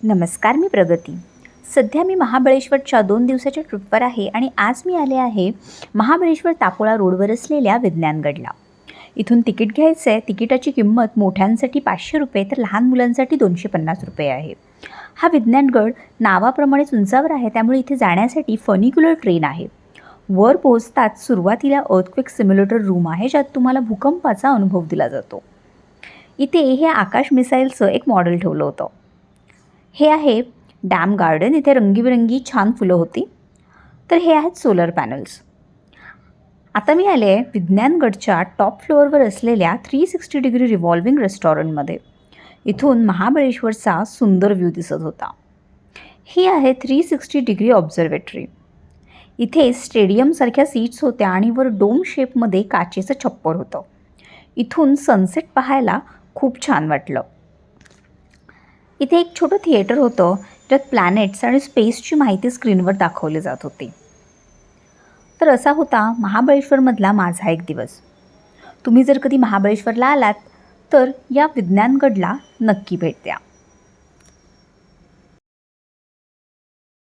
नमस्कार, मी प्रगती. सध्या मी महाबळेश्वरच्या 2 दिवसाच्या ट्रिपवर आहे आणि आज मी आले आहे महाबळेश्वर तापोळा रोडवर असलेल्या विज्ञानगडला. इथून तिकीट घ्यायचं आहे. तिकिटाची किंमत मोठ्यांसाठी ₹500 तर लहान मुलांसाठी ₹250 आहे. हा विज्ञानगड नावाप्रमाणेच उंचावर आहे, त्यामुळे इथे जाण्यासाठी फनिक्युलर ट्रेन आहे. वर पोहोचताच सुरुवातीला अर्थक्वेक सिम्युलेटर रूम आहे, ज्यात तुम्हाला भूकंपाचा अनुभव दिला जातो. इथे हे आकाश मिसाईलचं एक मॉडेल ठेवलं होतं. हे आहे डॅम गार्डन. इथे रंगीबेरंगी छान फुलं होती. तर हे आहेत सोलर पॅनल्स. आता मी आले आहे विज्ञानगडच्या टॉप फ्लोअरवर असलेल्या 360 डिग्री रिव्हॉल्विंग रेस्टॉरंटमध्ये. इथून महाबळेश्वरचा सुंदर व्ह्यू दिसत होता. ही आहे 360 डिग्री ऑब्झर्वेटरी. इथे स्टेडियमसारख्या सीट्स होत्या आणि वर डोम शेपमध्ये काचेचं छप्पर होतं. इथून सनसेट पाहायला खूप छान वाटलं. इथे एक छोटं थिएटर होतं, ज्यात प्लॅनेट्स आणि स्पेसची माहिती स्क्रीनवर दाखवली जात होती. तर असा होता महाबळेश्वरमधला माझा एक दिवस. तुम्ही जर कधी महाबळेश्वरला आलात तर या विज्ञानगडला नक्की भेट द्या.